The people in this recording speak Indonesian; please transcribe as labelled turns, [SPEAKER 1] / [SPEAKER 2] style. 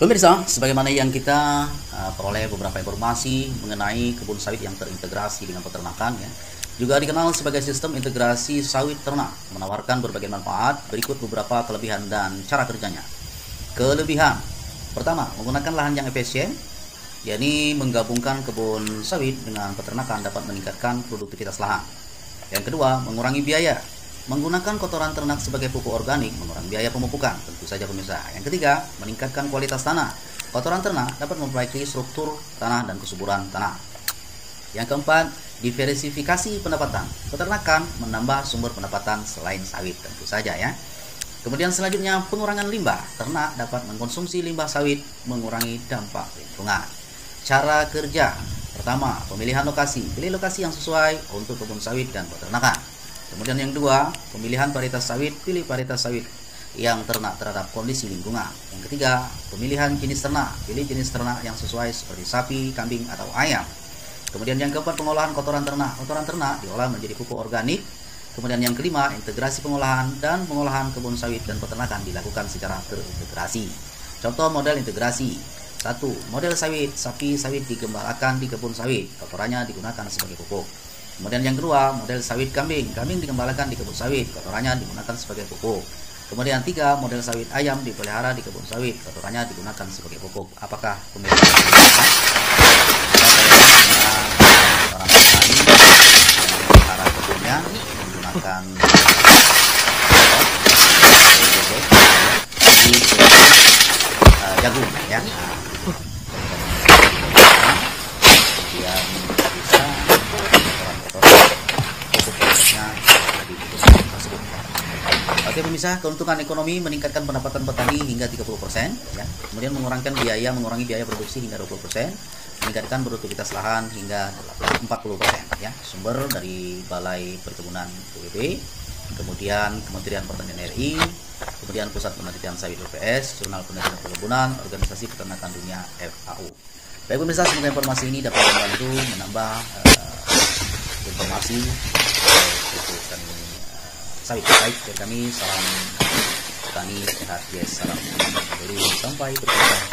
[SPEAKER 1] Pemirsa, sebagaimana yang kita peroleh beberapa informasi mengenai kebun sawit yang terintegrasi dengan peternakan, ya, juga dikenal sebagai sistem integrasi sawit ternak, menawarkan berbagai manfaat. Berikut beberapa kelebihan dan cara kerjanya. Kelebihan pertama, menggunakan lahan yang efisien, yakni menggabungkan kebun sawit dengan peternakan dapat meningkatkan produktivitas lahan. Yang kedua, mengurangi biaya. Menggunakan kotoran ternak sebagai pupuk organik mengurangi biaya pemupukan, tentu saja pemirsa. Yang ketiga, meningkatkan kualitas tanah. Kotoran ternak dapat memperbaiki struktur tanah dan kesuburan tanah. Yang keempat, diversifikasi pendapatan. Peternakan menambah sumber pendapatan selain sawit, tentu saja ya. Kemudian selanjutnya, pengurangan limbah. Ternak dapat mengkonsumsi limbah sawit, mengurangi dampak lingkungan. Cara kerja. Pertama, pemilihan lokasi. Pilih lokasi yang sesuai untuk kebun sawit dan peternakan. Kemudian yang kedua, pemilihan varietas sawit. Pilih varietas sawit yang ternak terhadap kondisi lingkungan. Yang ketiga, pemilihan jenis ternak. Pilih jenis ternak yang sesuai seperti sapi, kambing, atau ayam. Kemudian yang keempat, pengolahan kotoran ternak. Kotoran ternak diolah menjadi pupuk organik. Kemudian yang kelima, integrasi pengolahan dan pengolahan kebun sawit dan peternakan dilakukan secara terintegrasi. Contoh model integrasi. 1. Model sawit. Sapi sawit digembalakan di kebun sawit. Kotorannya digunakan sebagai pupuk. Kemudian yang kedua, model sawit kambing. Kambing digembalakan di kebun sawit. Kotorannya digunakan sebagai pupuk. Kemudian 3. Model sawit ayam dipelihara di kebun sawit. Kotorannya digunakan sebagai pupuk. Apakah pemirsa orang petani memelihara kebunnya menggunakan jagung ya? Kemudian bisa Oke pemirsa, keuntungan ekonomi meningkatkan pendapatan petani hingga 30%, ya. Kemudian mengurangi biaya produksi hingga 20%, meningkatkan produktivitas lahan hingga 40%, ya. Sumber dari Balai Perkebunan PBB, kemudian Kementerian Pertanian RI, kemudian Pusat Penelitian Sawit BPS, Jurnal Penelitian Perkebunan, Organisasi Peternakan Dunia FAO. Baik pemirsa, semoga informasi ini dapat membantu menambah informasi sawit. Baik, dari kami salam petani sehat, yes, salam beli, sampai berjumpa.